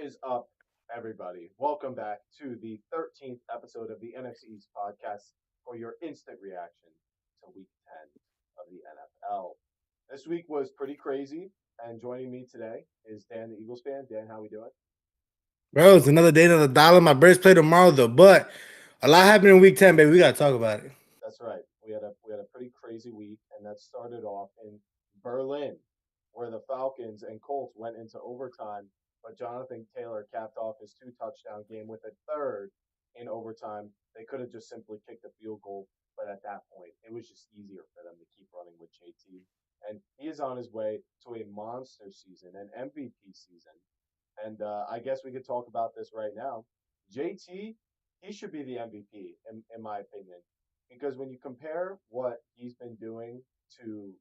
is up, everybody? Welcome back to the 13th episode of the NFC East Podcast for your instant reaction to Week 10 of the NFL. This week was pretty crazy, and joining me today is Dan, the Eagles fan. Dan, how we doing? Bro, it's another day, another dollar. My birds play tomorrow though, but a lot happened in week 10, baby. We gotta talk about it. That's right. We had a pretty crazy week, and that started off in Berlin, where the Falcons and Colts went into overtime, but Jonathan Taylor capped off his two-touchdown game with a third in overtime. They could have just simply kicked a field goal, but at that point, it was just easier for them to keep running with JT. And he is on his way to a monster season, an MVP season. And I guess we could talk about this right now. JT, he should be the MVP, in my opinion, because when you compare what he's been doing to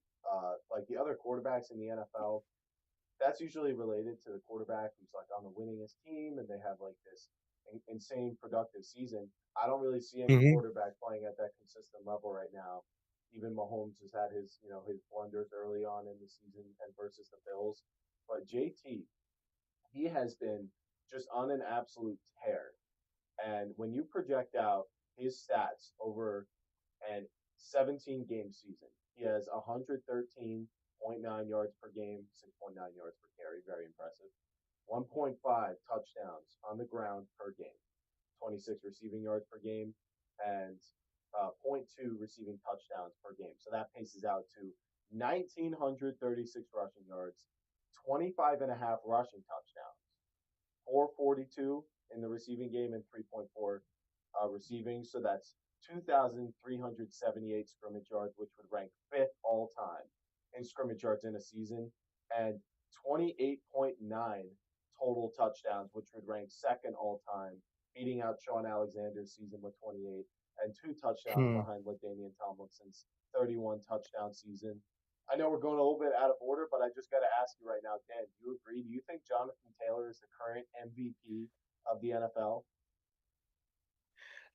like the other quarterbacks in the NFL, that's usually related to the quarterback who's like on the winningest team and they have like this insane productive season. I don't really see any Hmm. quarterback playing at that consistent level right now. Even Mahomes has had his blunders early on in the season and versus the Bills, but JT, he has been just on an absolute tear. And when you project out his stats over an 17 game season, he has 113.9 yards per game, 6.9 yards per carry, very impressive. 1.5 touchdowns on the ground per game, 26 receiving yards per game, and zero point 0.2 receiving touchdowns per game. So that paces out to 1,936 rushing yards, 25 and a half rushing touchdowns, 442 in the receiving game and 3.4 receiving. So that's 2,378 scrimmage yards, which would rank fifth all time in scrimmage yards in a season, and 28.9 total touchdowns, which would rank second all time, beating out Sean Alexander's season with 28 and two touchdowns Hmm. behind LaDainian Tomlinson's 31 touchdown season. I know we're going a little bit out of order, but I just got to ask you right now, Dan, do you agree? Do you think Jonathan Taylor is the current MVP of the NFL?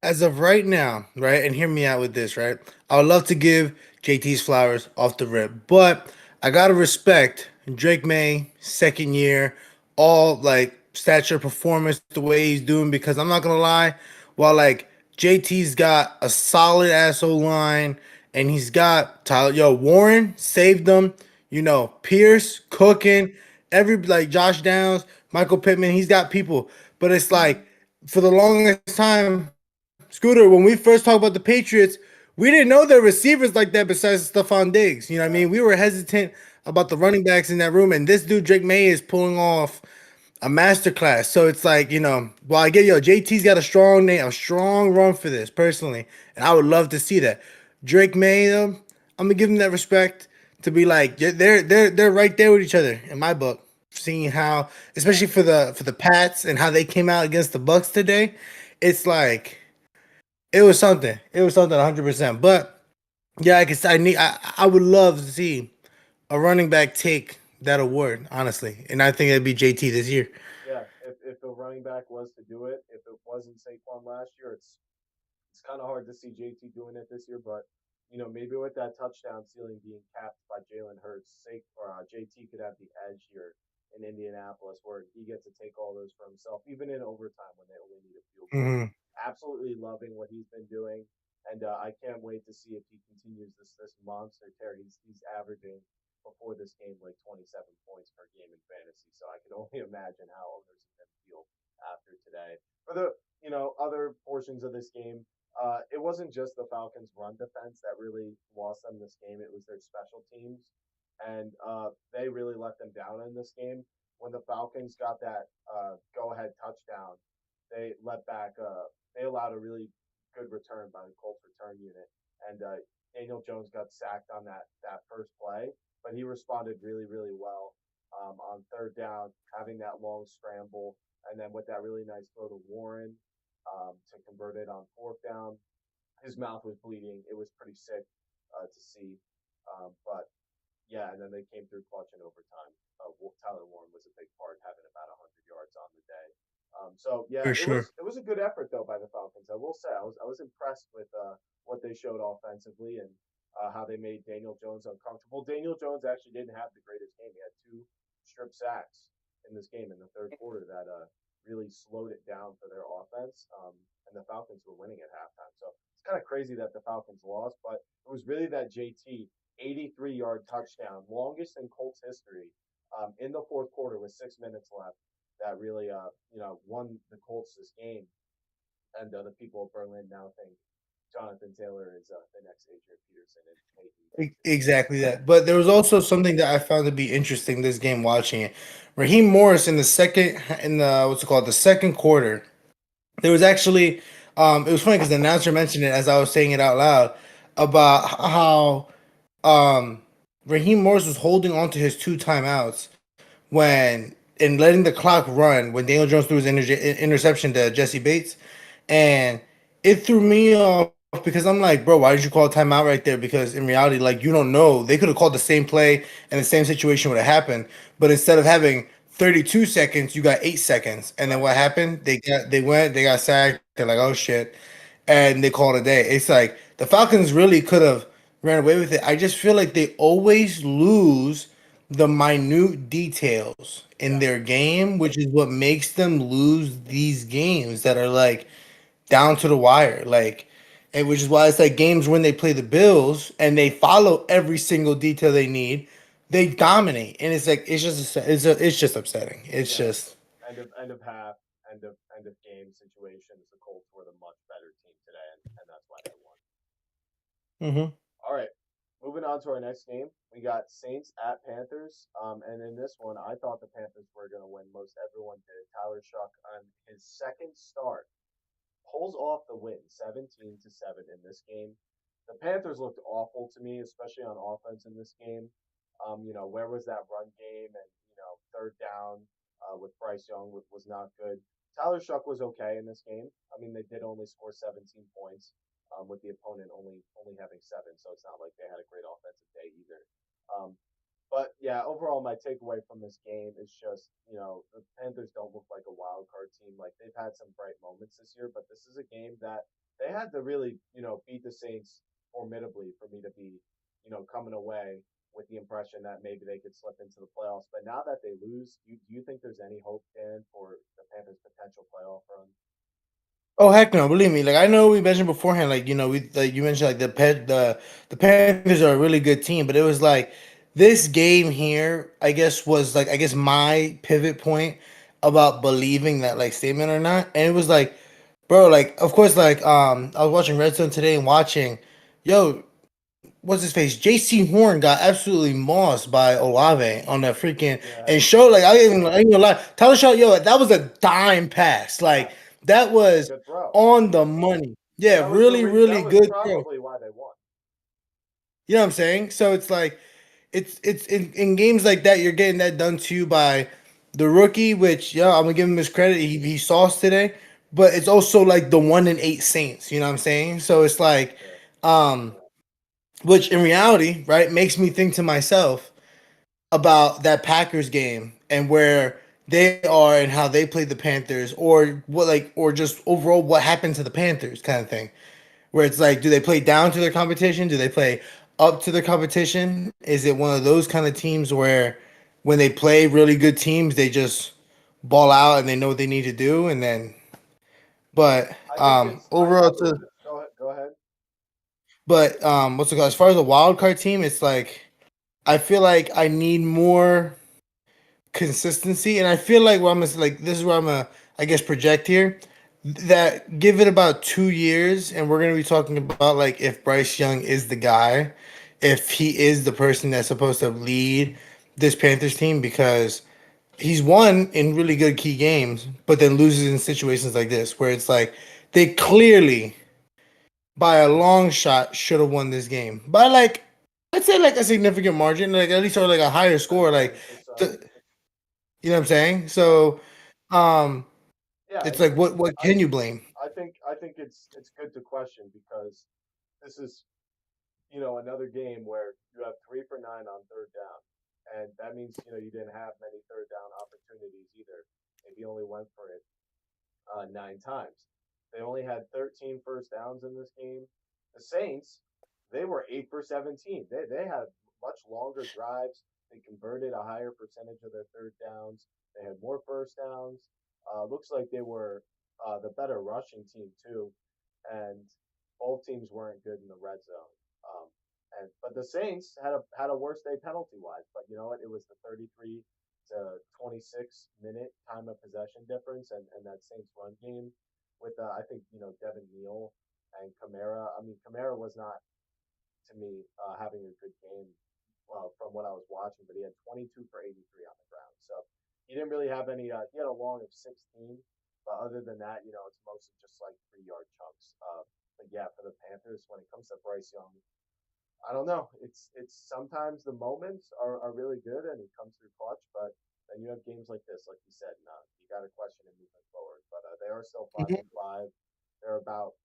As of right now, right, and hear me out with this, right? I would love to give JT's flowers off the rip, but I gotta respect Drake May, second year, all like stature, performance, the way he's doing. Because I'm not gonna lie, while like JT's got a solid ass O line, and he's got Tyler, Warren saved them. Pierce cooking, every like Josh Downs, Michael Pittman. He's got people, but it's like for the longest time, Scooter, when we first talked about the Patriots, we didn't know their receivers like that besides Stephon Diggs. You know what I Right. mean? We were hesitant about the running backs in that room, and this dude, Drake May, is pulling off a masterclass. So it's like, while I get, JT's got a strong name, a strong run for this personally, and I would love to see that. Drake May, though, I'm gonna give him that respect to be like, yeah, they're right there with each other in my book. Seeing how, especially for the Pats and how they came out against the Bucks today, it's like it was something. It was something 100%. But yeah, I guess I would love to see a running back take that award, honestly. And I think it'd be JT this year. Yeah, if a running back was to do it, if it wasn't Saquon last year, it's kind of hard to see JT doing it this year. But maybe with that touchdown ceiling being capped by Jalen Hurts, JT could have the edge here in Indianapolis, where he gets to take all those for himself, even in overtime when they only need a field goal. Hmm. Absolutely loving what he's been doing, and I can't wait to see if he continues this monster tear. He's averaging before this game like 27 points per game in fantasy. So I can only imagine how owners are going to feel after today. For the other portions of this game, it wasn't just the Falcons' run defense that really lost them this game. It was their special teams, and they really let them down in this game. When the Falcons got that go-ahead touchdown, they let back. They allowed a really good return by the Colts return unit, and Daniel Jones got sacked on that first play, but he responded really well on third down, having that long scramble, and then with that really nice throw to Warren to convert it on fourth down. His mouth was bleeding. It was pretty sick to see, but yeah, and then they came through clutch in overtime. Tyler Warren was a big part, having about 100 yards on the day. So yeah, For it sure. was it was a good effort though by the Falcons. I will say I was impressed with what they showed offensively and how they made Daniel Jones uncomfortable. Daniel Jones actually didn't have the greatest game. He had two strip sacks in this game in the third quarter that really slowed it down for their offense. And the Falcons were winning at halftime. So it's kind of crazy that the Falcons lost, but it was really that JT 83-yard touchdown, longest in Colts history, in the fourth quarter with 6 minutes left, that really won the Colts this game. And the people of Berlin now think Jonathan Taylor is the next Adrian Peterson, and he thinks it too. Exactly that. But there was also something that I found to be interesting this game watching it. Raheem Morris in the what's it called, the second quarter. There was actually it was funny because the announcer mentioned it as I was saying it out loud about how um Raheem Morris was holding on to his two timeouts when and letting the clock run when Daniel Jones threw his interception to Jesse Bates, and it threw me off because I'm like, bro, why did you call a timeout right there? Because in reality, like you don't know, they could have called the same play and the same situation would have happened, but instead of having 32 seconds, you got 8 seconds, and then Right. what happened? They got sacked. They're like, oh shit, and they called it a day. It's like the Falcons really could have ran away with it. I just feel like they always lose the minute details in Yeah. their game, which is what makes them lose these games that are like down to the wire. Like, and which is why it's like games when they play the Bills and they follow every single detail they need, they dominate. And it's like it's just upsetting. It's Yeah. just End of half, end of game situations. The Colts were the much better team today, and that's why they won. hmm All right, moving on to our next game. We got Saints at Panthers. And in this one, I thought the Panthers were going to win. Most everyone did. Tyler Shuck on his second start pulls off the win, 17-7 in this game. The Panthers looked awful to me, especially on offense in this game. Where was that run game? And third down with Bryce Young was not good. Tyler Shuck was okay in this game. I mean, they did only score 17 points, with the opponent only having seven, so it's not like they had a great offensive day either. Um, but yeah, overall, my takeaway from this game is just, the Panthers don't look like a wild card team. Like they've had some bright moments this year, but this is a game that they had to really, beat the Saints formidably for me to be, coming away with the impression that maybe they could slip into the playoffs. But now that they lose, do you think there's any hope, Dan, for the Panthers' potential playoff run? Oh heck no! Believe me, like I know we mentioned beforehand, like we like you mentioned like the Panthers are a really good team, but it was like this game here, I guess my pivot point about believing that like statement or not, and it was like, bro, like of course like I was watching Redstone today and watching, yo, what's his face? J.C. Horn got absolutely mossed by Olave on that freaking Yeah, and showed like I ain't gonna lie. Tyler Shaw, yo, that was a dime pass. yeah, Like that that was a was good throw. on the money. Yeah, That was the really, really that was good throw. probably why they won. You know what I'm saying? So it's like it's in games like that, you're getting that done to you by the rookie, which yeah, I'm gonna give him his credit. He sauced today, but it's also like the 1-8 Saints. You know what I'm saying? So it's like, Yeah, um, which in reality, right, makes me think to myself about that Packers game and where they are and how they played the Panthers, or what like, or just overall what happened to the Panthers, kind of thing. Where it's like, do they play down to their competition? Do they play up to their competition? Is it one of those kind of teams where when they play really good teams, they just ball out and they know what they need to do, and then but I think it's overall to go ahead. but what's it called? As far as a wild card team, it's like I feel like I need more consistency, and I feel like where I'm gonna, like this is where I'm gonna I guess project here that give it about 2 years, and we're gonna be talking about like if Bryce Young is the guy, if he is the person that's supposed to lead this Panthers team because he's won in really good key games, but then loses in situations like this where it's like they clearly by a long shot should have won this game by like I'd say like a significant margin, like at least or like a higher score, like. 10 points or so. th- you know what I'm saying? Yeah, So, um, yeah. it's like what I can you blame? I think it's good to question because this is another game where you have 3 for 9 on third down, and that means you didn't have many third down opportunities either. Maybe only went for it 9 times. They only had 13 first downs in this game. The Saints, they were 8 for 17. They had much longer drives. They converted a higher percentage of their third downs. They had more first downs. Looks like they were the better rushing team too, and both teams weren't good in the red zone. Um, but the Saints had a worse day penalty wise. But you know what? It was the 33 to 26 minute time of possession difference, and that Saints run game with I think Devin Neal and Kamara. I mean, Kamara was not to me having a good game from what I was watching, but he had 22 for 83 on the ground. So he didn't really have any. He had a long of 16, but other than that, it's mostly just like 3 yard chunks. But yeah, for the Panthers, when it comes to Bryce Young, I don't know. It's sometimes the moments are really good and he comes through clutch, but then you have games like this, like you said, no, you got to question him moving forward. But they are still 5-5. They're about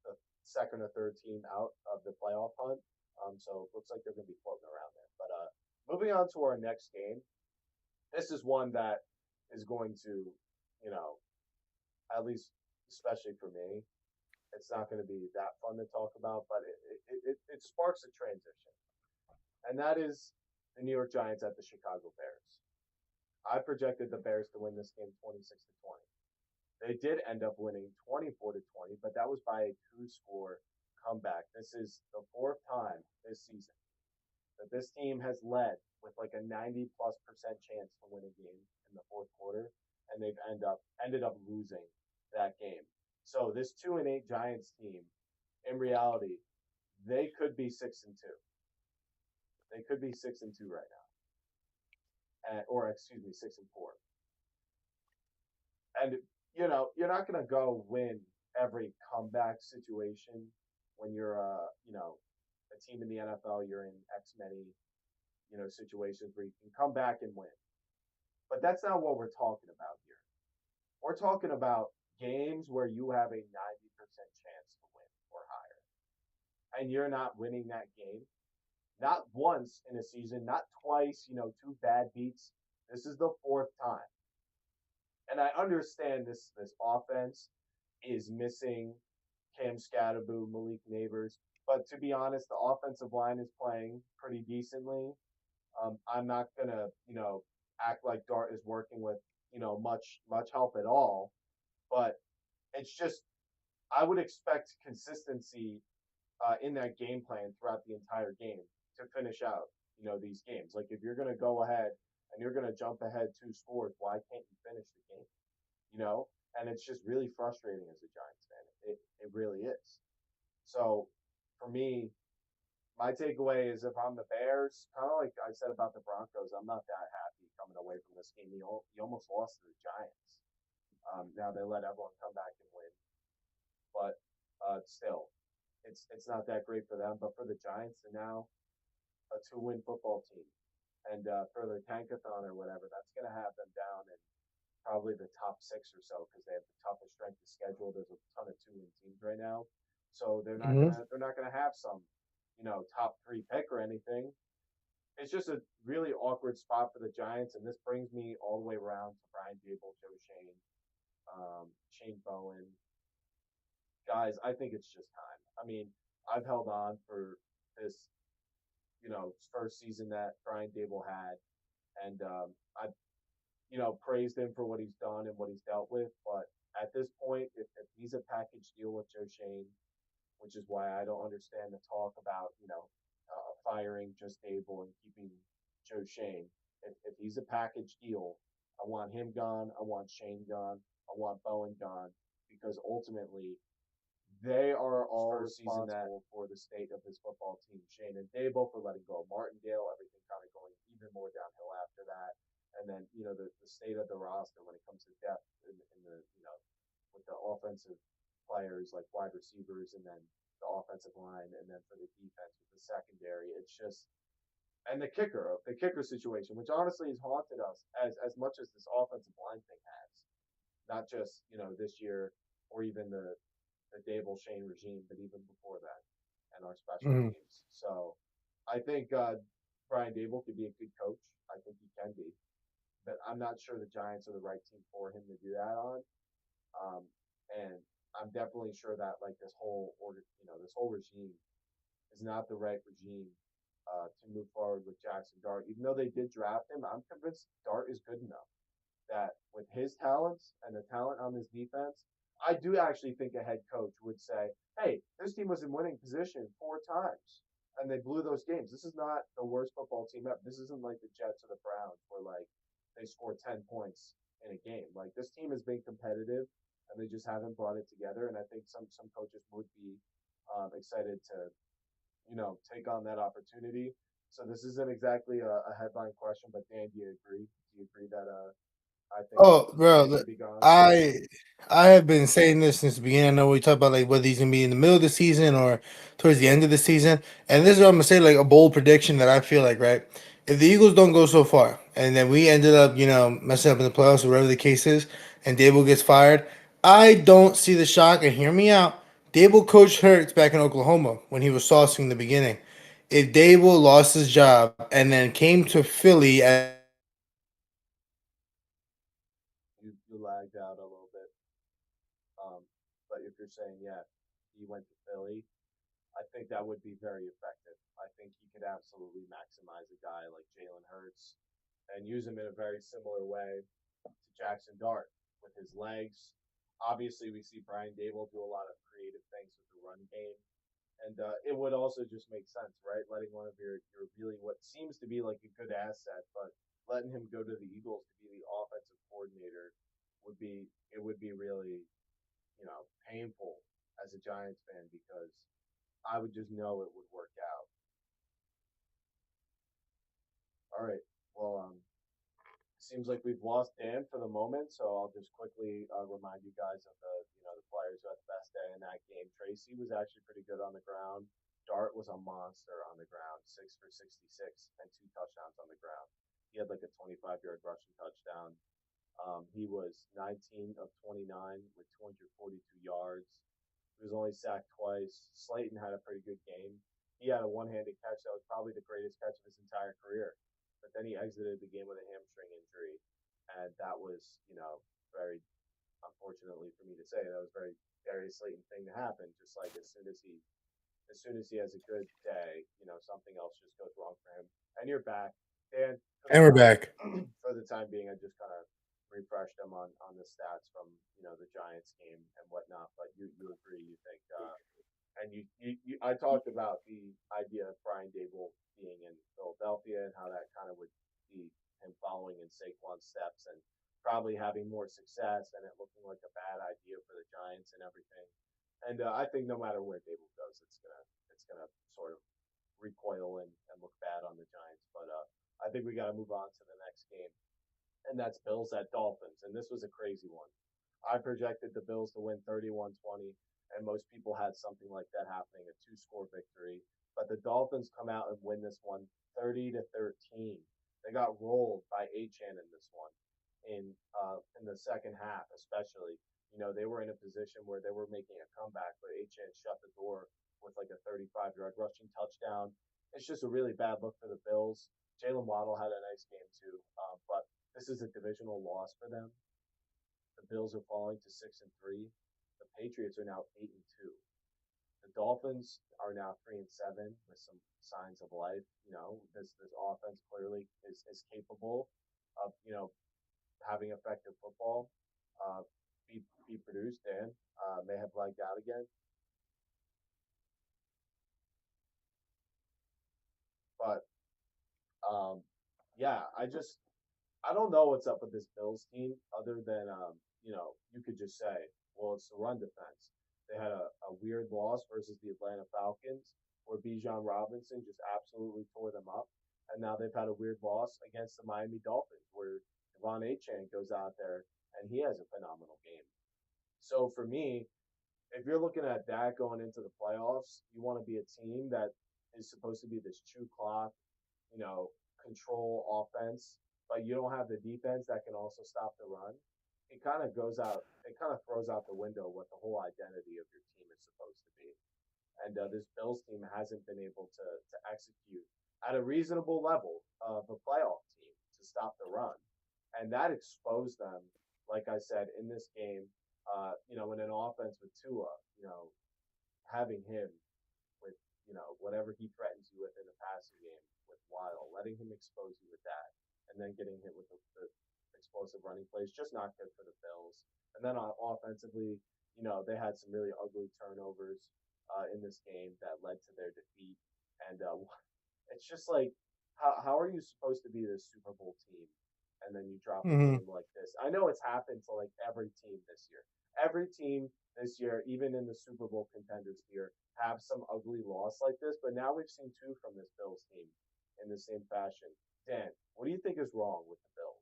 the second or third team out of the playoff hunt. So it looks like they're going to be floating around there. But moving on to our next game, this is one that is going to, you know, at least especially for me, it's not going to be that fun to talk about, but it sparks a transition, and that is the New York Giants at the Chicago Bears. I projected the Bears to win this game 26-20. They did end up winning 24-20, but that was by a two-score comeback. This is the fourth time this season that this team has led with like a 90+% chance to win a game in the fourth quarter, and they've ended up losing that game. So this 2-8 Giants team, in reality, they could be 6-2. They could be 6-2 right now, or excuse me, 6-4. And you're not going to go win every comeback situation when you're a team in the NFL. You're in X many situations where you can come back and win. But that's not what we're talking about here. We're talking about games where you have a 90% chance to win or higher, and you're not winning that game. Not once in a season, not twice. Two bad beats. This is the fourth time. And I understand this offense is missing Cam Scatterboo, Malik Neighbors, but to be honest, the offensive line is playing pretty decently. I'm not gonna act like Dart is working with much help at all, but it's just I would expect consistency in that game plan throughout the entire game to finish out these games. Like if you're gonna go ahead and you're gonna jump ahead 2 scores, why can't you finish the game? And it's just really frustrating as a Giants fan. It really is. So for me, my takeaway is if I'm the Bears, kind of like I said about the Broncos, I'm not that happy coming away from this game. You almost lost to the Giants. Now they let everyone come back and win, but still, it's not that great for them. But for the Giants, they're now a 2-win football team, and for the tankathon or whatever, that's going to have them down in probably the top 6 or so because they have the toughest strength of schedule. There's a ton of 2-win teams right now, so they're not gonna have some top 3 pick or anything. It's just a really awkward spot for the Giants, and this brings me all the way around to Brian Dable, Joe Shane, Shane Bowen. Guys, I think it's just time. I mean, I've held on for this, first season that Brian Dable had, and I praised him for what he's done and what he's dealt with. But at this point, if he's a package deal with Joe Shane, which is why I don't understand the talk about, firing just Dable and keeping Joe Shane. If he's a package deal, I want him gone. I want Shane gone. I want Bowen gone because ultimately they are all responsible for the state of this football team. Shane and Dable for letting go of Martindale, everything kind of going even more downhill after that. And then, the state of the roster when it comes to depth in the, with the offensive players like wide receivers and then the offensive line and then for the defense with the secondary. It's just and the kicker situation, which honestly has haunted us as much as this offensive line thing has. Not just, this year or even the Dable Shane regime, but even before that and our special Mm-hmm. teams. So I think Brian Dable could be a good coach. I think he can be. But I'm not sure the Giants are the right team for him to do that on. And I'm definitely sure that like this whole regime is not the right regime to move forward with Jackson Dart. Even though they did draft him, I'm convinced Dart is good enough that with his talents and the talent on his defense, I do actually think a head coach would say, hey, this team was in winning position 4 times and they blew those games. This is not the worst football team ever. This isn't like the Jets or the Browns where like they score 10 points in a game. Like this team has been competitive and they just haven't brought it together. And I think some coaches would be excited to take on that opportunity. So this isn't exactly a headline question, but Dan, do you agree? Do you agree that I think Oh, Day bro, should be gone? I I have been saying this since the beginning. I know we talk about like whether he's gonna be in the middle of the season or towards the end of the season, and this is what I'm gonna say, like a bold prediction that I feel like, right. If the Eagles don't go so far, and then we ended up, messing up in the playoffs or whatever the case is, and Dable gets fired, I don't see the shock. And hear me out. Dable coached Hurts back in Oklahoma when he was saucing in the beginning. If Dable lost his job and then came to Philly as a head coach, I don't see the shock. You lagged out a little bit. Um, but if you're saying he went to Philly, I think that would be very effective. I think he could absolutely maximize a guy like Jalen Hurts and use him in a very similar way to Jackson Dart with his legs. Obviously, we see Brian Dable do a lot of creative things with the run game. And it would also just make sense, right? Letting one of your really what seems to be like a good asset, but letting him go to the Eagles to be the offensive coordinator would be really painful as a Giants fan because I would just know it would work out. All right, well, seems like we've lost Dan for the moment, so I'll just quickly remind you guys of the players who had the best day in that game. Tracy was actually pretty good on the ground. Dart was a monster on the ground, 6 for 66 and 2 touchdowns on the ground. He had like a 25-yard rushing touchdown. He was 19 of 29 with 242 yards. He was only sacked twice. Slayton had a pretty good game. He had a one-handed catch that was probably the greatest catch of his entire career. But then he exited the game with a hamstring injury, and that was, very unfortunately for me to say, that was very Darius Slayton thing to happen. Just like as soon as he has a good day, something else just goes wrong for him. And you're back, Dan. For the and we're time back. for the time being, I just kind of refreshed them on the stats from the Giants game and whatnot. But you agree? You think and I talked about the idea of Brian Dable being in Philadelphia and how that kind of would be him following in Saquon's steps and probably having more success and it looking like a bad idea for the Giants and everything. And I think no matter where Dable goes, it's gonna sort of recoil and look bad on the Giants. But I think we got to move on to the next game, and that's Bills at Dolphins. And this was a crazy one. I projected the Bills to win 31-20, and most people had something like that happening, a two-score victory. But the Dolphins come out and win this one 30-13. They got rolled by Achan in this one in the second half, especially. They were in a position where they were making a comeback, but Achan shut the door with like a 35-yard rushing touchdown. It's just a really bad look for the Bills. Jalen Waddle had a nice game too, but this is a divisional loss for them. The Bills are falling to 6-3. The Patriots are now 8-2. The Dolphins are now 3-7 with some signs of life. This offense clearly is capable of having effective football. Uh, be produced and may have lagged out again, but um, yeah, I don't know what's up with this Bills team other than you could just say, well, it's the run defense. They had a weird loss versus the Atlanta Falcons where Bijan Robinson just absolutely tore them up. And now they've had a weird loss against the Miami Dolphins where Devon Achane goes out there and he has a phenomenal game. So for me, if you're looking at that going into the playoffs, you want to be a team that is supposed to be this true clock, you know, control offense, but you don't have the defense that can also stop the run. It kind of goes out. It kind of throws out the window what the whole identity of your team is supposed to be. And this Bills team hasn't been able to execute at a reasonable level of a playoff team to stop the run, and that exposed them. Like I said in this game, in an offense with Tua, having him with whatever he threatens you with in the passing game with Waddle, letting him expose you with that, and then getting hit with the explosive running plays, just not good for the Bills. And then offensively, they had some really ugly turnovers in this game that led to their defeat. And it's just like, how are you supposed to be this Super Bowl team and then you drop a Hmm. game like this? I know it's happened to like every team this year. Every team this year, even in the Super Bowl contenders here, have some ugly loss like this. But now we've seen two from this Bills team in the same fashion. Dan, what do you think is wrong with the Bills?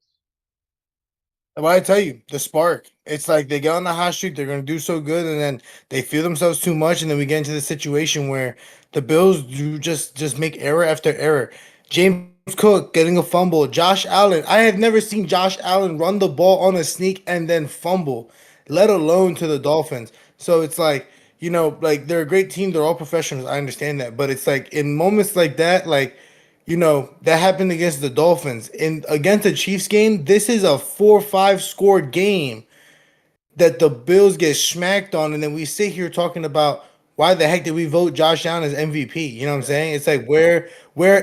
What I tell you, the spark. It's like they get on the hot streak, they're gonna do so good, and then they feel themselves too much, and then we get into the situation where the Bills do just make error after error. James Cook getting a fumble, Josh Allen. I have never seen Josh Allen run the ball on a sneak and then fumble, let alone to the Dolphins. So it's like, like they're a great team, they're all professionals. I understand that, but it's like in moments like that, like that happened against the Dolphins. In against the Chiefs game, this is a 4-5 score game that the Bills get smacked on, and then we sit here talking about why the heck did we vote Josh Allen as MVP? You know what I'm Yeah, saying? It's like where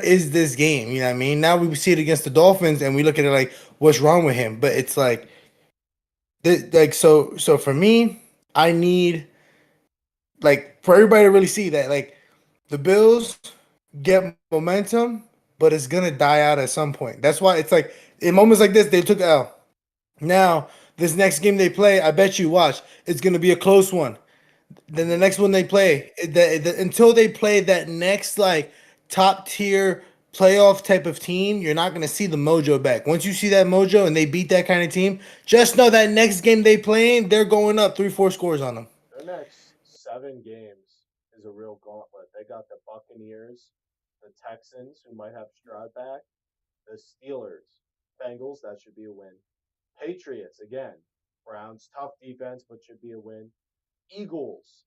is this game? You know what I mean? Now we see it against the Dolphins and we look at it like what's wrong with him? But it's like so for me, I need like for everybody to really see that like the Bills get momentum, but it's gonna die out at some point. That's why it's like in moments like this, they took L. Now, this next game they play, I bet you watch, it's gonna be a close one. Then the mm-hmm. next one they play, until they play that next like top tier playoff type of team, you're not gonna see the mojo back. Once you see that mojo and they beat that kind of team, just know that next game they playing, they're going up 3-4 scores on them. Their next 7 games is a real gauntlet. They got the Buccaneers, the Texans, who might have Stroud back, the Steelers, Bengals, that should be a win. Patriots, again, Browns, tough defense, but should be a win. Eagles,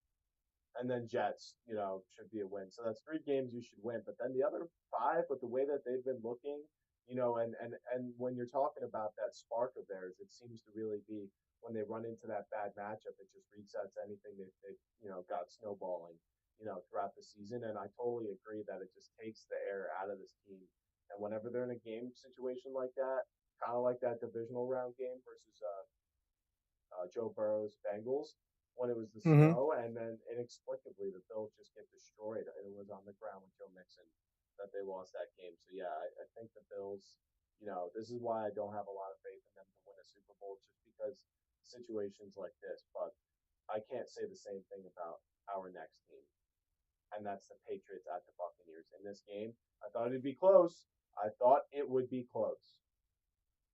and then Jets, should be a win. So that's 3 games you should win. But then the other 5, with the way that they've been looking, and when you're talking about that spark of theirs, it seems to really be when they run into that bad matchup, it just resets anything they got snowballing, throughout the season. And I totally agree that it just takes the air out of this team. And whenever they're in a game situation like that, kind of like that divisional round game versus Joe Burrow's Bengals when it was the Mm-hmm. snow, and then inexplicably the Bills just get destroyed. And it was on the ground with Joe Mixon that they lost that game. So yeah, I think the Bills. This is why I don't have a lot of faith in them to win a Super Bowl, just because situations like this. But I can't say the same thing about our next team, and that's the Patriots at the Buccaneers. In this game, I thought it'd be close. I thought it would be close.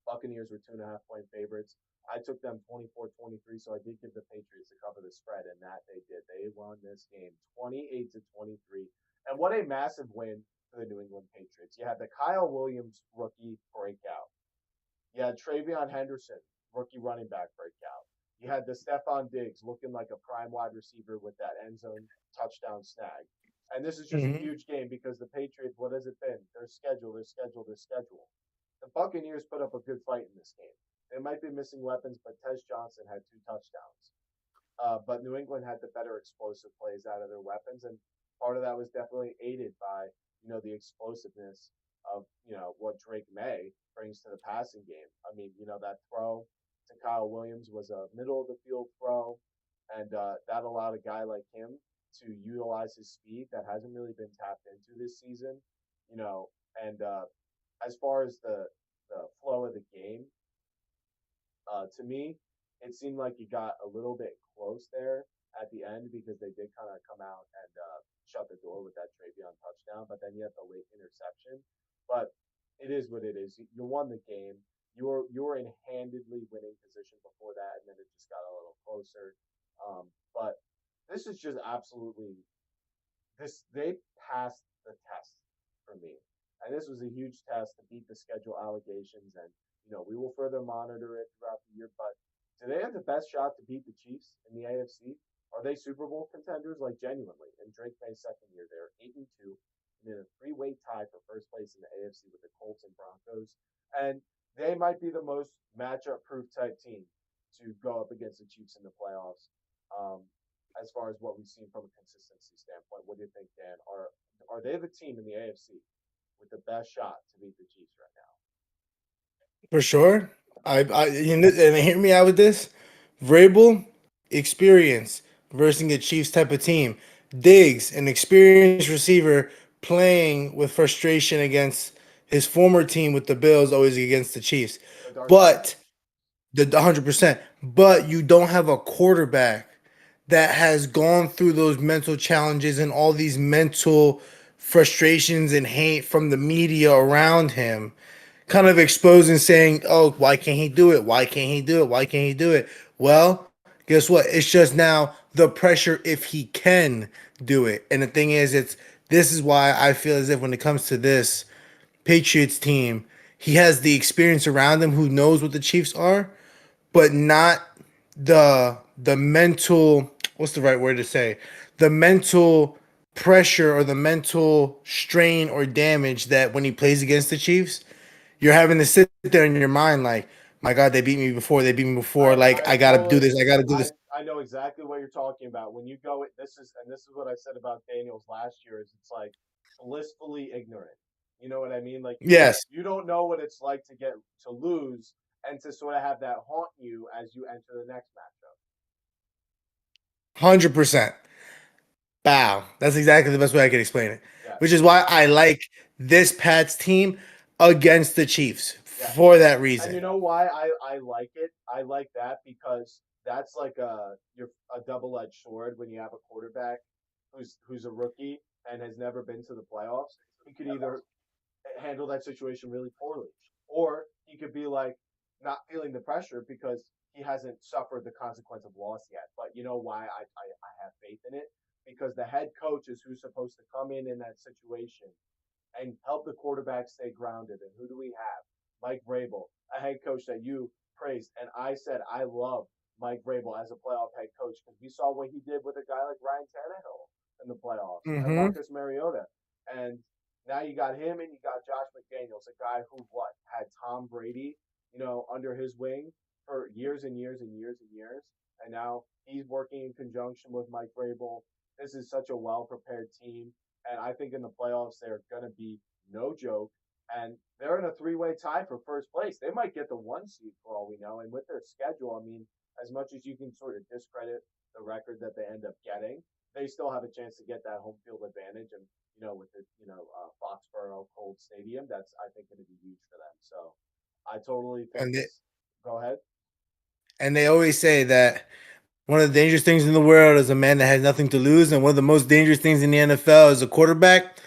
Buccaneers were 2.5 point favorites. I took them 24-23, so I did give the Patriots to cover the spread, and that they did. They won this game 28-23. And what a massive win for the New England Patriots. You had the Kyle Williams rookie breakout. You had Travion Henderson, rookie running back breakout. You had the Stephon Diggs looking like a prime wide receiver with that end zone touchdown snag. And this is just a Mm-hmm. huge game because the Patriots, what has it been? Their schedule, their schedule, their schedule. The Buccaneers put up a good fight in this game. They might be missing weapons, but Tez Johnson had 2 touchdowns. But New England had the better explosive plays out of their weapons, and part of that was definitely aided by the explosiveness of what Drake May brings to the passing game. I mean, that throw to Kyle Williams was a middle of the field throw, and that allowed a guy like him to utilize his speed that hasn't really been tapped into this season. You know, and as far as the flow of the game, to me, it seemed like it got a little bit close there at the end because they did kind of come out and shut the door with that Travion touchdown. But then you had the late interception. But it is what it is. You won the game. You were in handedly winning position before that, and then it just got a little closer. But this is just absolutely this. They passed the test for me, and this was a huge test to beat the schedule allegations. And we will further monitor it throughout the year. But do they have the best shot to beat the Chiefs in the AFC? Are they Super Bowl contenders? Like genuinely, in Drake May's second year, they're 8-2, and in a three-way tie for first place in the AFC with the Colts and Broncos, and they might be the most matchup-proof type team to go up against the Chiefs in the playoffs. Um, as far as what we've seen from a consistency standpoint. What do you think, Dan? Are they the team in the AFC with the best shot to beat the Chiefs right now? For sure. And hear me out with this. Vrabel, experience versus a Chiefs type of team. Diggs, an experienced receiver playing with frustration against his former team with the Bills, always against the Chiefs. The dark side. But the 100%. But you don't have a quarterback that has gone through those mental challenges and all these mental frustrations and hate from the media around him, kind of exposing, saying, "Oh, why can't he do it? Why can't he do it? Why can't he do it?" Well, guess what? It's just now the pressure if he can do it. And the thing is, it's this is why I feel as if when it comes to this Patriots team, he has the experience around him who knows what the Chiefs are, but not the mental, what's the right word to say, the mental pressure or the mental strain or damage that when he plays against the Chiefs, you're having to sit there in your mind like, my God, they beat me before. They beat me before. Like I I gotta do totally this. I gotta do this. I know exactly what you're talking about. When you go, this is what I said about Daniels last year. Is it's like blissfully ignorant. You know what I mean? Like Yes, you don't know what it's like to get to lose and to sort of have that haunt you as you enter the next matchup. 100%. Bow. That's exactly the best way I can explain it. Which Yes. is why I like this Pats team against the Chiefs Yes. for that And reason. you know why I like it? I like that because that's like a double edged sword when you have a quarterback who's a rookie and has never been to the playoffs. He could either handle that situation really poorly, or he could be like not feeling the pressure because he hasn't suffered the consequence of loss yet. But you know why I have faith in it? Because the head coach is who's supposed to come in that situation and help the quarterback stay grounded. And who do we have? Mike Vrabel, a head coach that you praised. And I said I love Mike Vrabel as a playoff head coach because we saw what he did with a guy like Ryan Tannehill in the playoffs and Mm-hmm. Marcus Mariota. And now you got him and you got Josh McDaniels, a guy who what had Tom Brady, under his wing for years and years and years and years. And now he's working in conjunction with Mike Vrabel. This is such a well prepared team. And I think in the playoffs, they're going to be no joke. And they're in a three-way tie for first place. They might get the one seed for all we know. And with their schedule, I mean, as much as you can sort of discredit the record that they end up getting, they still have a chance to get that home field advantage. And, with the, Foxborough Cold Stadium, that's, I think, going to be huge for them. So I totally think And they, this. Go ahead. and they always say that one of the dangerous things in the world is a man that has nothing to lose, and one of the most dangerous things in the NFL is a quarterback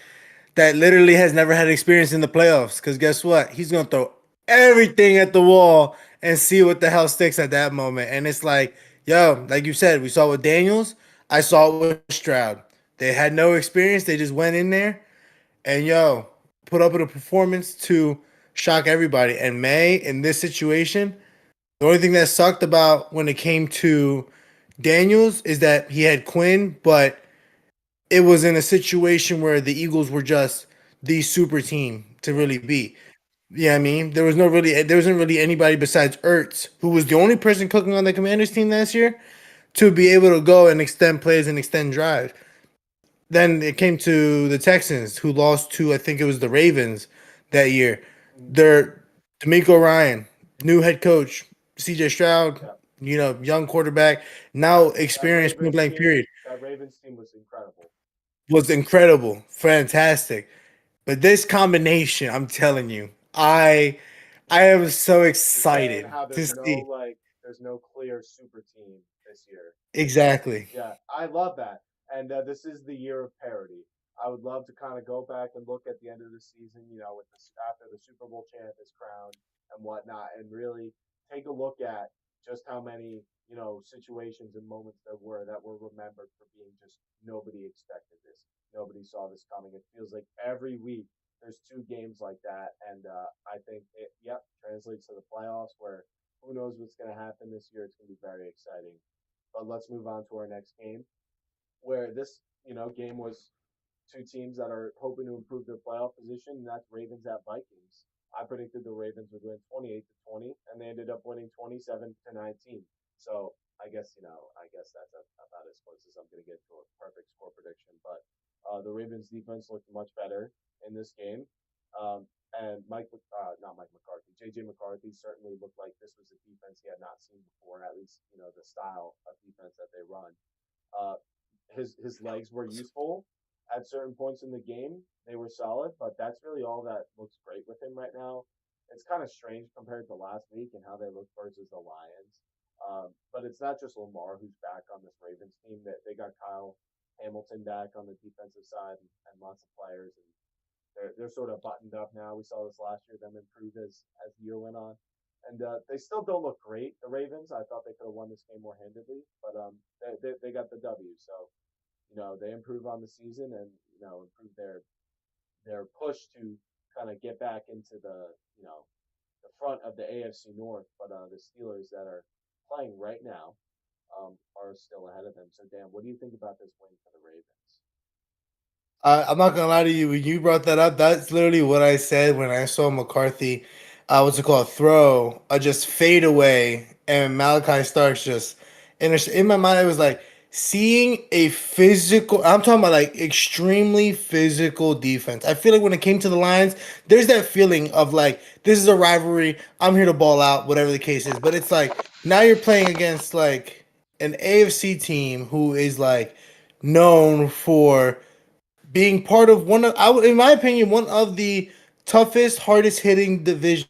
that literally has never had experience in the playoffs. Because guess what? He's gonna throw everything at the wall and see what the hell sticks at that moment. And it's like, yo, like you said, we saw with Daniels. I saw it with Stroud. They had no experience. They just went in there and put up with a performance to shock everybody. And May in this situation, the only thing that sucked about when it came to Daniels is that he had Quinn, but it was in a situation where the Eagles were just the super team to Yeah. really beat. Yeah, I mean, there wasn't really anybody besides Ertz, who was the only person cooking on the Commanders team last year, to be able to go and extend plays and extend drives. Then it came to the Texans, who lost to I think it was the Ravens that year. Mm-hmm. They're D'Amico Ryan, new head coach, C.J. Stroud, Yeah. young quarterback, now That experienced point Ravens blank team. period, That Ravens team was incredible. was incredible, fantastic. But this combination, I'm telling you, I am so You're saying excited how to see there's no clear super team this year. exactly. Yeah, I love that. And this is the year of parity. I would love to kind of go back and look at the end of the season, with after the Super Bowl champ is crowned and whatnot, and really take a look at just how many, situations and moments that were remembered for being just nobody expected this. Nobody saw this coming. It feels like every week there's two games like that, and I think yep, translates to the playoffs where who knows what's going to happen this year. It's going to be very exciting. But let's move on to our next game, where this game was two teams that are hoping to improve their playoff position, and that's Ravens at Vikings. I predicted the Ravens would win 28-20, and they ended up winning 27-19. So I guess I guess that's about as close as I'm going to get to a perfect score prediction. But the Ravens defense looked much better in this game, and not Mike McCarthy, JJ McCarthy certainly looked like this was a defense he had not seen before. At least the style of defense that they run. Uh, his legs were useful at certain points in the game. They were solid, but that's really all that looks great with him right now. It's kind of strange compared to last week and how they look versus the Lions. But it's not just Lamar who's back on this Ravens team. That they got Kyle Hamilton back on the defensive side and lots of players, and they're sort of buttoned up now. We saw this last year, them improve as the year went on. And they still don't look great, the Ravens. I thought they could have won this game more handedly, but they got the W. So they improve on the season and improve their push to kind of get back into the front of the AFC North. But the Steelers that are playing right now are still ahead of them. So Dan, what do you think about this win for the Ravens? I'm not gonna lie to you. When you brought that up, that's literally what I said when I saw McCarthy. What's it called? Throw. Just fade away, and Malachi Starks just. In my mind, it was like seeing a physical. I'm talking about like extremely physical defense. I feel like when it came to the Lions, there's that feeling of like this is a rivalry. I'm here to ball out, whatever the case is. But it's like now you're playing against like an AFC team who is like known for being part of in my opinion, one of the toughest, hardest hitting divisions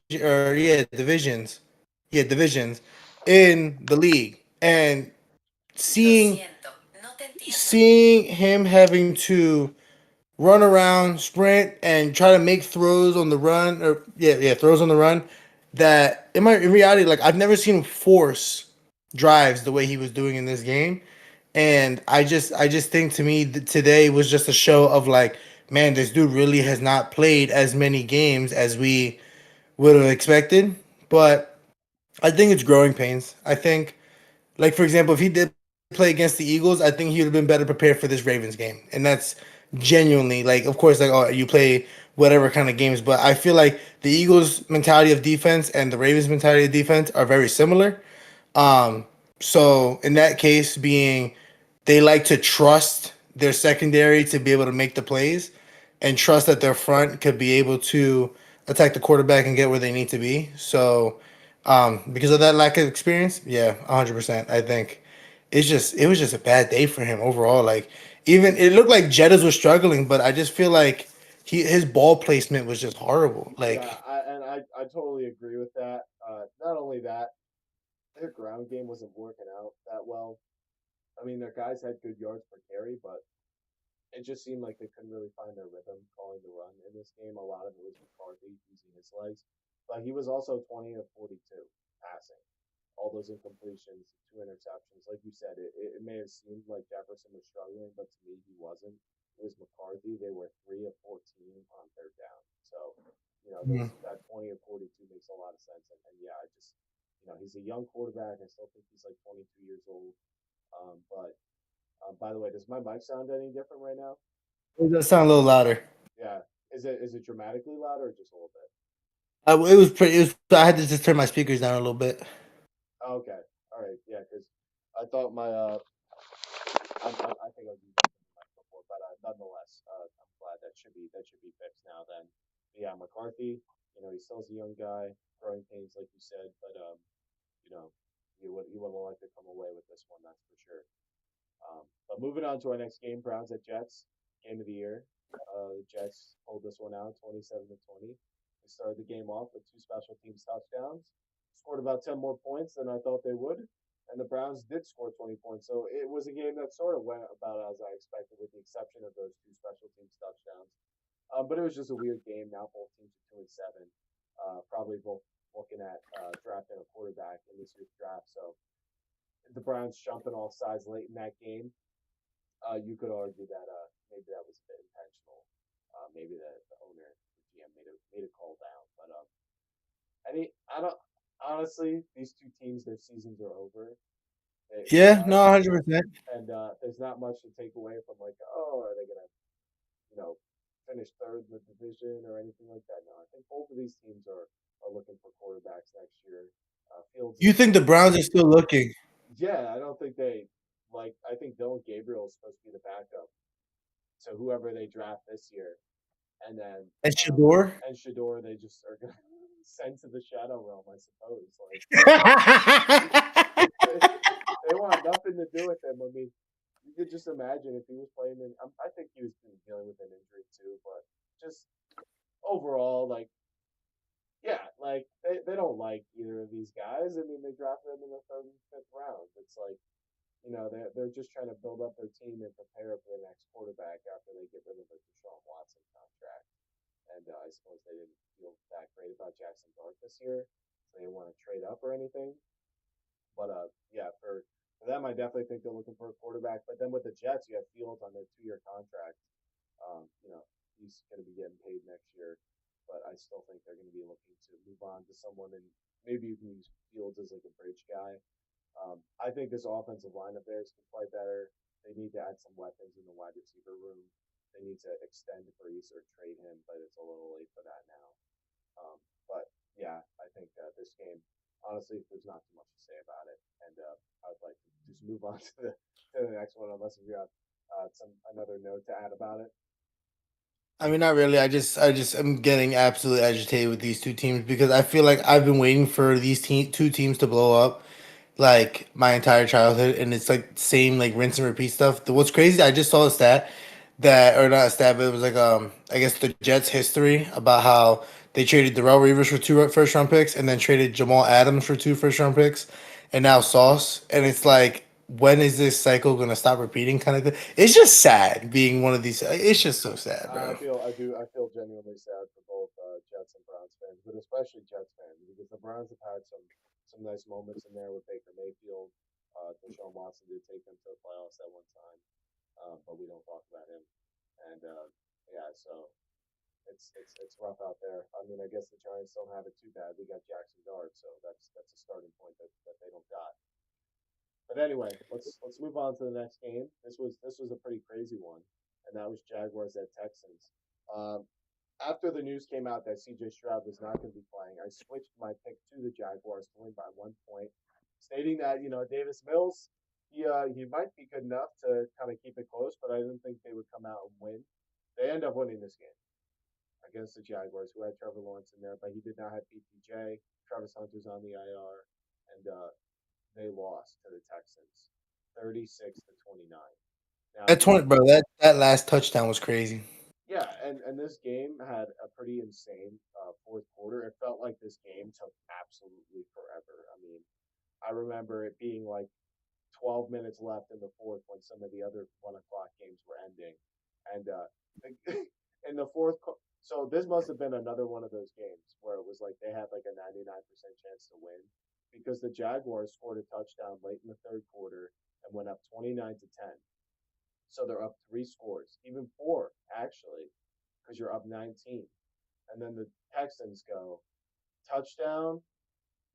in the league, and seeing him having to run around, sprint, and try to make throws on the run, or throws on the run. That in reality, like I've never seen him force drives the way he was doing in this game, and I just think to me today was just a show of like, man, this dude really has not played as many games as we would have expected, but I think it's growing pains. I think, like for example, if he did play against the Eagles, I think he would have been better prepared for this Ravens game, and that's genuinely like, of course, like oh, you play whatever kind of games, but I feel like the Eagles' mentality of defense and the Ravens' mentality of defense are very similar. Um, so in that case, being they like to trust their secondary to be able to make the plays, and trust that their front could be able to attack the quarterback and get where they need to be. So because of that lack of experience, yeah, 100%. I think it was just a bad day for him overall. Like even it looked like Jettas was struggling, but I just feel like his ball placement was just horrible. Yeah, Like I totally agree with that. Not only that, their ground game wasn't working out that well. I mean, their guys had good yards per carry, but it just seemed like they couldn't really find their rhythm calling the run in this game. A lot of it was McCarthy using his legs, but he was also 20 of 42 passing. All those incompletions, two interceptions. Like you said, it may have seemed like Jefferson was struggling, but to me, he wasn't. It was McCarthy. They were 3 of 14 on third down. So, mm, those that 20 of 42 makes a lot of sense. And yeah, I just, he's a young quarterback. I still think he's like 22 years old. But by the way, does my mic sound any different right now? it does sound a little louder. Yeah. Is it dramatically louder or just a little bit? It was pretty. It was. I had to just turn my speakers down a little bit. Oh, okay. All right. Yeah, because I thought my I think I've used the mic before, but nonetheless, I'm glad that should be fixed now. Then, but yeah, McCarthy, he still is a young guy, growing pains, like you said, but you know, he would have liked to come away with this one, that's for sure. But moving on to our next game, Browns at Jets, game of the year. The Jets pulled this one out, 27-20. They started the game off with two special teams touchdowns, scored about 10 more points than I thought they would, and the Browns did score 20 points. So it was a game that sort of went about as I expected, with the exception of those two special teams touchdowns. But it was just a weird game. Now both teams are 2-7. Probably both looking at drafting a quarterback in this year's draft. So the Browns jumping off sides late in that game, you could argue that maybe that was a bit intentional. Maybe the owner, the GM, made a call down. But I don't honestly. These two teams, their seasons are over, in Yeah, my no, opinion, 100%. and there's not much to take away from like, oh, are they gonna you know finish third in the division or anything like that? No, I think both of these teams are looking for quarterbacks next year. Fields You is think still the Browns are still looking? Yeah, I don't think they like. I think Dylan Gabriel is supposed to be the backup. So whoever they draft this year, and then And Shador. and Shador, they just are gonna send to the shadow realm, I suppose. Like they, they want nothing to do with him. I mean, you could just imagine if he was playing in. I think he was dealing with an injury too, but just overall, like yeah, like they don't like either of these guys. I mean, they drafted them in the third and fifth round. It's like they're just trying to build up their team and prepare for the next quarterback after they get rid of the Deshaun Watson contract. And I suppose they didn't feel that great about Jackson Dart this year, so they didn't want to trade up or anything. But yeah, for them, I definitely think they're looking for a quarterback. But then with the Jets, you have Fields on their 2 year contract. You know, he's going to be getting paid next year, but I still think they're going to be looking to move on to someone, and maybe you can use Fields as like a bridge guy. I think this offensive line of theirs can play better. They need to add some weapons in the wide receiver room. They need to extend Brees or trade him, but it's a little late for that now. But yeah, I think this game, honestly, there's not too much to say about it, and I would like to just move on to the next one, unless you have some another note to add about it. I mean, not really. I just am getting absolutely agitated with these two teams because I feel like I've been waiting for two teams to blow up like my entire childhood, and it's like same like rinse and repeat stuff. What's crazy? I just saw a stat that, or not a stat, but it was like I guess the Jets history about how they traded Darrell Reeves for two first round picks, and then traded Jamal Adams for two first round picks, and now Sauce, and it's like. When is this cycle gonna stop repeating? Kind of thing. It's just sad being one of these. It's just so sad, bro. I feel genuinely sad for both Jets and Browns fans, but especially Jets fans because the Browns have had some nice moments in there with Baker Mayfield. Deshaun Watson did take them to the playoffs at one time, but we don't talk about him. And yeah, so it's rough out there. I mean, I guess the Giants don't have it too bad. We got Jackson Dart, so that's a starting point that they don't got. But anyway, let's move on to the next game. This was a pretty crazy one, and that was Jaguars at Texans. Um, After the news came out that CJ Stroud was not going to be playing, I switched my pick to the Jaguars to win by 1 point, stating that Davis Mills he might be good enough to kind of keep it close, but I didn't think they would come out and win. They end up winning this game against the Jaguars, who had Trevor Lawrence in there, but he did not have PPJ. Travis Hunter's on the IR, and they lost to the Texans, 36-29. Now That this 20, bro. That last touchdown was crazy. Yeah, and this game had a pretty insane fourth quarter. It felt like this game took absolutely forever. I mean, I remember it being like 12 minutes left in the fourth when some of the other 1 o'clock games were ending, and in the so this must have been another one of those games where it was like they had like a 99% chance to win because the Jaguars scored a touchdown late in the third quarter and went up 29-10. So they're up 3 scores, even four actually, because you're up 19. And then the Texans go touchdown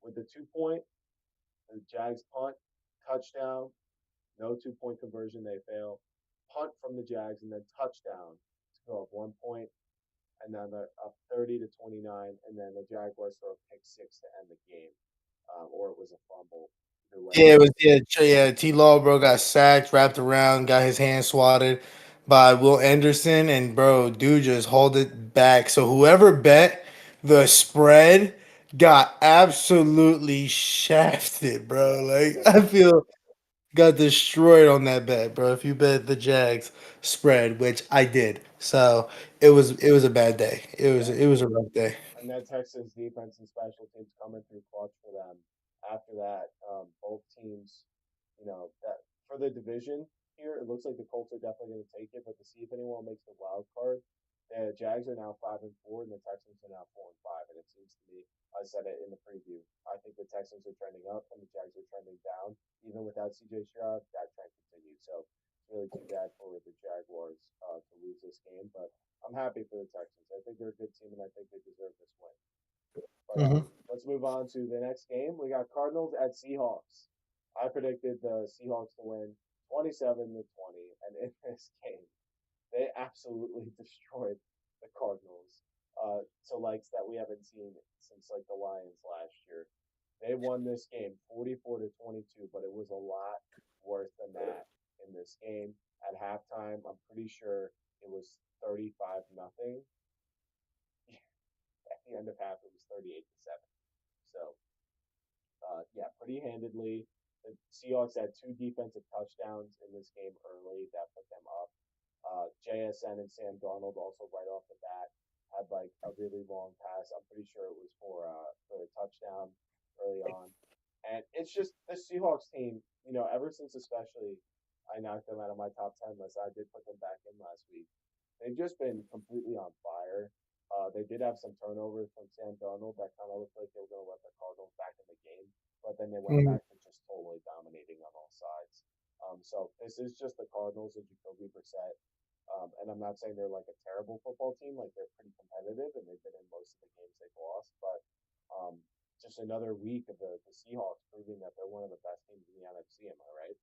with the 2 point. The Jags punt, touchdown, no 2 point conversion. They fail. Punt from the Jags and then touchdown to go up 1 point. And then they're up 30-29. And then the Jaguars throw a pick six to end the game, or it was a fumble. Either way, Yeah, it was yeah. T. Law, bro, got sacked, wrapped around, got his hand swatted by Will Anderson, and bro, dude just hauled it back. So whoever bet the spread got absolutely shafted, bro. Like I feel got destroyed on that bet, bro. If you bet the Jags spread, which I did, so it was a bad day. It was yeah, it was a rough day. and that Texans defense and special teams coming through clutch for them. After that, both teams, that for the division here, it looks like the Colts are definitely going to take it. But to see if anyone makes the wild card, the Jags are now 5-4, and the Texans are now 4-5. And it seems to me, I said it in the preview, I think the Texans are trending up and the Jags are trending down. Even without CJ Stroud, that trend continues. So it's really too bad for the Jaguars to lose this game, but I'm happy for the Texans. I think they're a good team, and I think they deserve this win. But Hmm. let's move on to the next game. We got Cardinals at Seahawks. I predicted the Seahawks to win 27-20, and in this game, they absolutely destroyed the Cardinals to likes that we haven't seen since like the Lions last year. They won this game 44-22, but it was a lot worse than that in this game. At halftime, I'm pretty sure it was 35 nothing. At the end of half, it was 38-7. So yeah, pretty handedly. The Seahawks had two defensive touchdowns in this game early that put them up. JSN and Sam Darnold also right off the bat had like a really long pass. I'm pretty sure it was for a touchdown early on. And it's just the Seahawks team, ever since especially I knocked them out of my top 10 list. I did put them back in last week. They've just been completely on fire. They did have some turnovers from Sam Darnold that kind of looked like they were going to let the Cardinals back in the game, but then they went Mhm. back to just totally dominating on all sides. So this is just the Cardinals and Jacoby Brissett. And I'm not saying they're like a terrible football team; like they're pretty competitive and they've been in most of the games they've lost. But um, just another week of the Seahawks proving that they're one of the best teams in the NFC. Am I right?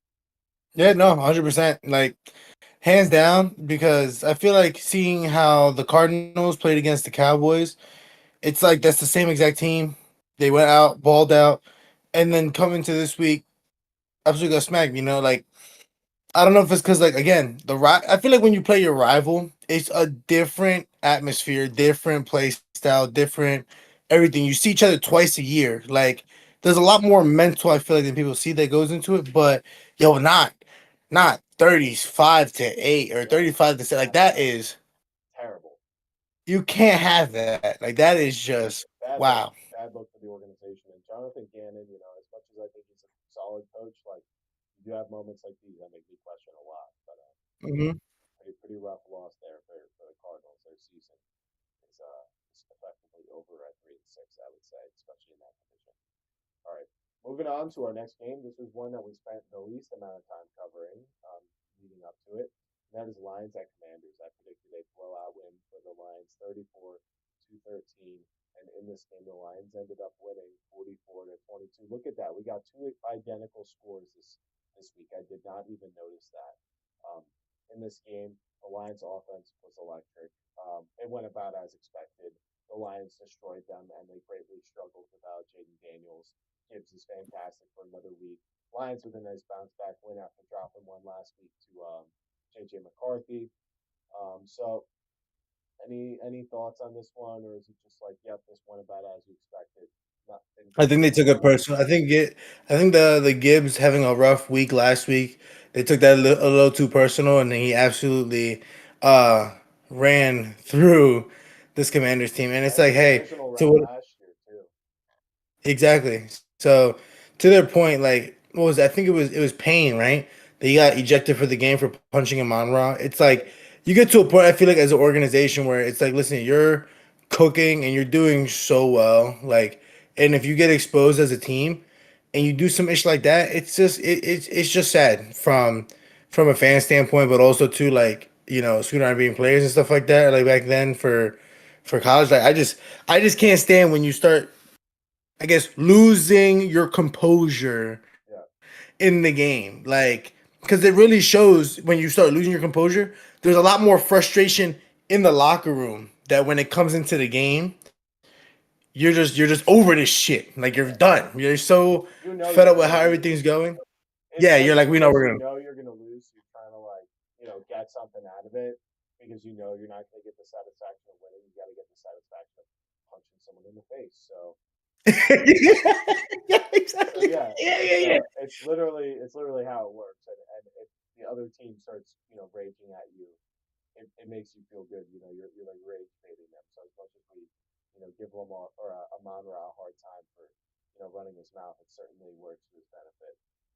Yeah, no, 100%. Like, hands down, because I feel like seeing how the Cardinals played against the Cowboys, it's like that's the same exact team. They went out, balled out, and then coming to this week, absolutely got smacked. Like I don't know if it's because like again I feel like when you play your rival, it's a different atmosphere, different play style, different everything. You see each other twice a year. Like there's a lot more mental I feel like than people see that goes into it. But yo, not 35-8 or Yeah, 35-7. Like not that terrible. is Terrible. you can't have that. Like that is just Bad wow. look. Bad look for the organization. And Jonathan Gannon, as much as I think he's a solid coach, like you do have moments like these that make me question a lot. But Hmm. pretty rough loss there for the Cardinals. Their season is effectively over at 3-6. I would say, especially in that division. All right, moving on to our next game. This was one that we spent the least amount of time covering leading up to it. And that is Lions at Commanders. I predicted a blowout win for the Lions, 34-13. And in this game, the Lions ended up winning 44-22. Look at that. We got two identical scores this week. I did not even notice that. Um, in this game, the Lions offense was electric. It went about as expected. The Lions destroyed them, and they greatly struggled without Jaden Daniels. Gibbs is fantastic for another week. Lions with a nice bounce back win after dropping one last week to JJ McCarthy. So any thoughts on this one, or is it just like, yep, this went about as you expected? Not didn't I go think they too took it far. personal. I think the Gibbs having a rough week last week, they took that a little too personal, and he absolutely uh ran through this Commanders team. And it's As like, a hey, divisional to round what last year too. exactly? So to their point, like what was it? I think it was Payne, right? That he got ejected for the game for punching him on Raw. It's like Right. you get to a point. I feel like as an organization where it's like, listen, you're cooking and you're doing so well, like, and if you get exposed as a team and you do some ish like that, it's just sad from a fan standpoint, but also to like scooter on being players and stuff like that. Like back then for college, like I just can't stand when you start I guess losing your composure Yeah. in the game. Like, because it really shows when you start losing your composure, there's a lot more frustration in the locker room that when it comes into the game, you're just over this shit. Like you're Yeah. done. You're so You know fed up you're with gonna how everything's lose. going. It's Yeah, you're worse like, we know because we're you gonna. know you're gonna lose. You're trying to like get something out of it because you know you're not gonna get the satisfaction of winning. You got to get the satisfaction of punching someone in the face. Yeah, So exactly. yeah, Yeah, yeah, it's yeah. literally how it works. And if the other team starts raging at you, it makes you feel good. You're like rage baiting them. So as much as we give Lamar or Amon Ra a hard time for running his mouth, it certainly works to his benefit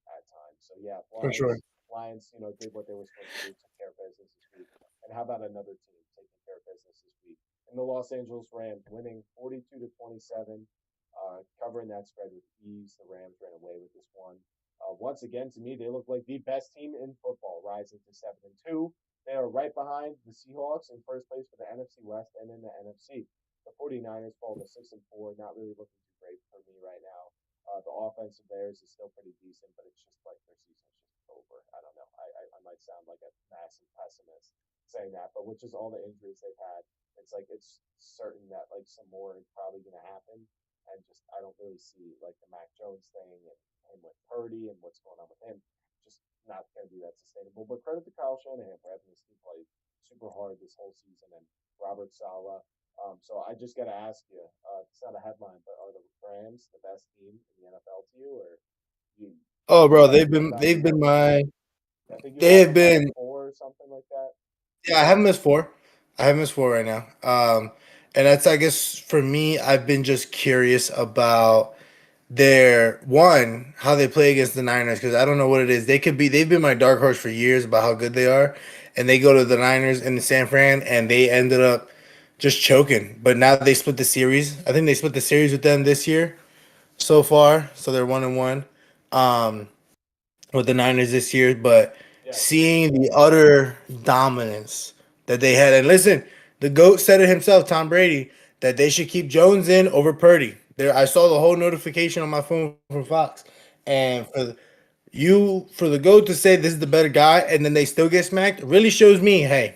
at times. So yeah, For sure. Lions did what they were supposed to do, took care of business this week. And how about another team taking care of business this week? And the Los Angeles Rams winning 42-27, covering that spread with ease. The Rams ran away with this one. Once again, to me, they look like the best team in football, rising to 7-2. They are right behind the Seahawks in first place for the NFC West and in the NFC. The 49ers fall to 6-4, not really looking too great for me right now. The offense of theirs is still pretty decent, but it's just like their season's just over. I don't know. I might sound like a massive pessimist saying that, but with just all the injuries they've had, it's like it's certain that like some more is probably going to happen. and just I don't really see like the Mac Jones thing and him with Purdy and what's going on with him. Just not going to be that sustainable. But credit to Kyle Shanahan for having this team play super hard this whole season and Robert Sala. So I just got to ask you, it's not a headline, but are the Rams the best team in the NFL to you, or you Oh, you bro, got to think about they've them been as? my I think you they have have them like been. 4 or something like that. Yeah, I have them as four. I have them as four right now. And that's, I guess, for me, I've been just curious about their one how they play against the Niners because I don't know what it is. They've been my dark horse for years about how good they are, and they go to the Niners in San Fran and they ended up just choking. But now they split the series. I think they split the series with them this year so far, so they're 1-1. Um, with the Niners this year, but Yes. seeing the utter dominance that they had, and listen, the GOAT said it himself, Tom Brady, that they should keep Jones in over Purdy. There, I saw the whole notification on my phone from Fox, and for the GOAT to say this is the better guy, and then they still get smacked, really shows me, hey,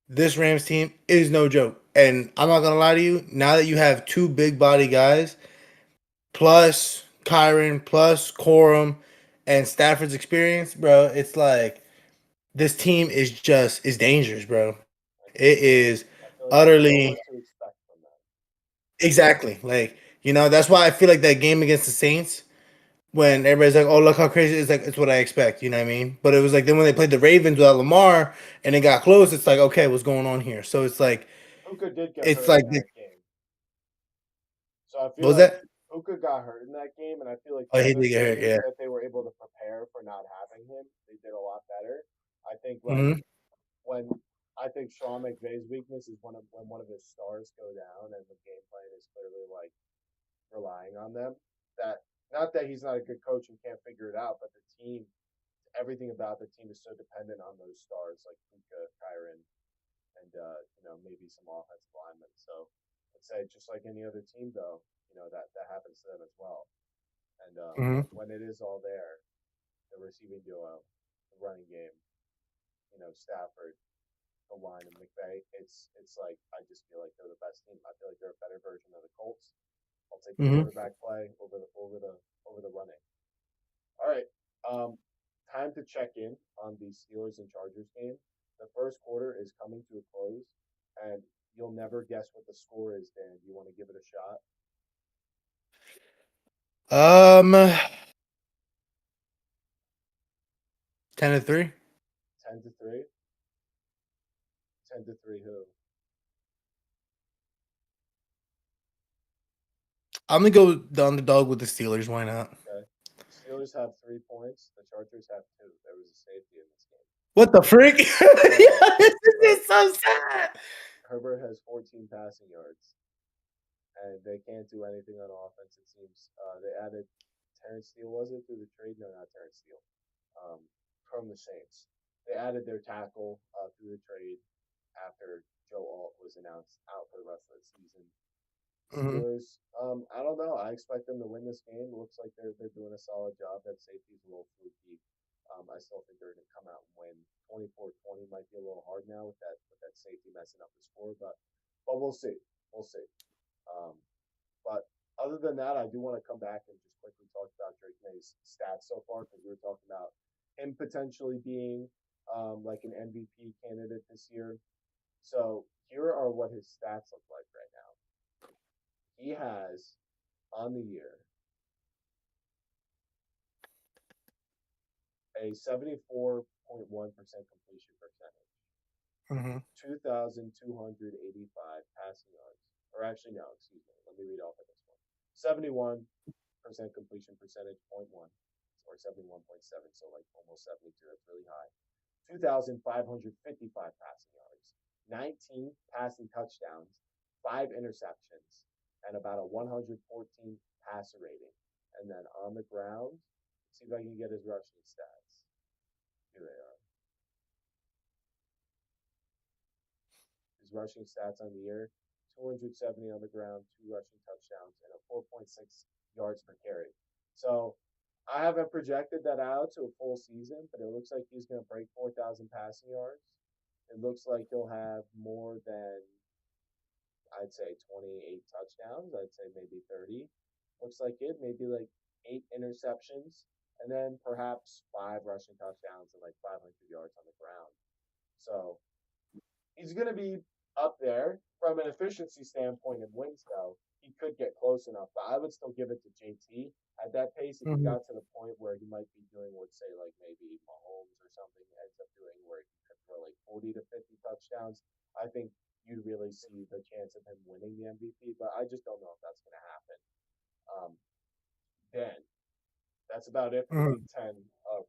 this Rams team is no joke. And I'm not gonna lie to you, now that you have two big body guys plus Kyron, plus Corum, and Stafford's experience, bro, it's like this team is dangerous, bro. I It think is I feel like you know utterly what to expect from them. exactly like that's why I feel like that game against the Saints when everybody's like, "Oh, look how crazy!" It's like it's what I expect. You know what I mean? But it was like then when they played the Ravens without Lamar and it got close, it's like, okay, what's going on here? So Puka did get it's hurt like in that game, so I what feel was like that? Puka got hurt in that game, and I feel like Oh, the he other did get hurt. games Yeah. that they were able to prepare for not having him, they did a lot better. I think like Hmm. when I think Sean McVay's weakness is when one of his stars go down and the game plan is clearly like relying on them. That not that he's not a good coach and can't figure it out, but the team, everything about the team is so dependent on those stars like Puka, Kyron, and maybe some offensive linemen. So I'd say just like any other team, though, that happens to them as well. And Hmm. when it is all there, the receiving duo, the running game, Stafford, the line, and McVay, it's like I just feel like they're the best team. I feel like they're a better version of the Colts. I'll take the Hmm. quarterback play over the running. All right. Um, time to check in on the Steelers and Chargers game. The first quarter is coming to a close, and you'll never guess what the score is. Dan, do you want to give it a shot? um 10-3. 10-3. 10-3. Who? I'm gonna go the underdog with the Steelers. Why not? Okay. The Steelers have 3 points. The Chargers have two. There was a safety in this game. What the freak? Yeah, This but is so sad. Herbert has 14 passing yards, and they can't do anything on offense. It seems they added Terrence Steele. Was it through the trade? No, not Terrence Steele. Um, from the Saints. They added their tackle through the trade after Joe Alt was announced out for the rest of the season. Hmm. Steelers, I don't know. I expect them to win this game. It looks like they're doing a solid job. That safety's a little fluky. I still think they're going to come out and win. 24-20 might be a little hard now with that safety messing up the score, but we'll see. We'll see. Um, but other than that, I do want to come back and just quickly talk about Drake May's stats so far because we were talking about him potentially being like an MVP candidate this year. So here are what his stats look like right now. He has on the year a 74.1% completion percentage, Hmm. 2,285 passing yards. Or actually, no, excuse me. Let me read off of this one. 71% completion percentage, point one, or 71.7, so like almost 72. That's really high. 2,555 passing yards, 19 passing touchdowns, 5 interceptions, and about a 114 passer rating. And then on the ground, see if I can get his rushing stats. Here they are. His rushing stats on the year: 270 on the ground, 2 rushing touchdowns, and a 4.6 yards per carry. So I haven't projected that out to a full season, but it looks like he's going to break 4,000 passing yards. It looks like he'll have more than I'd say 28 touchdowns. I'd say maybe 30. Looks like it. Maybe like 8 interceptions, and then perhaps 5 rushing touchdowns and like 500 yards on the ground. So he's going to be up there from an efficiency standpoint in wins, though. He could get close enough, but I would still give it to JT at that pace. If he Mhm. got to the point where he might be doing what, say, like maybe Mahomes or something ends up doing, where he could throw like 40 to 50 touchdowns, I think you'd really see the chance of him winning the MVP. But I just don't know if that's going to happen. Um, then that's about it for the Mhm. Week 10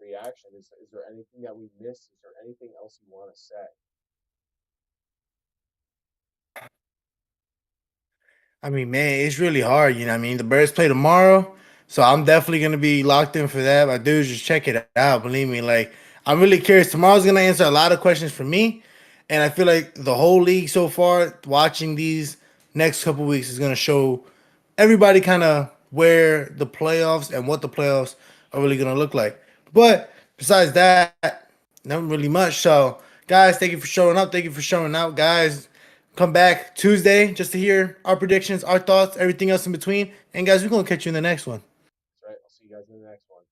reaction. Is there anything that we missed? Is there anything else you want to say? I mean, man, it's really hard. You know, what I mean, the Bears play tomorrow, so I'm definitely gonna be locked in for that. My dudes, just check it out. Believe me, like I'm really curious. Tomorrow's gonna answer a lot of questions for me, and I feel like the whole league so far, watching these next couple weeks, is gonna show everybody kind of where the playoffs and what the playoffs are really gonna look like. But besides that, not really much. So, guys, thank you for showing up. Thank you for showing out, guys. Come back Tuesday just to hear our predictions, our thoughts, everything else in between. And guys, we're gonna catch you in the next one. That's right. I'll see you guys in the next one.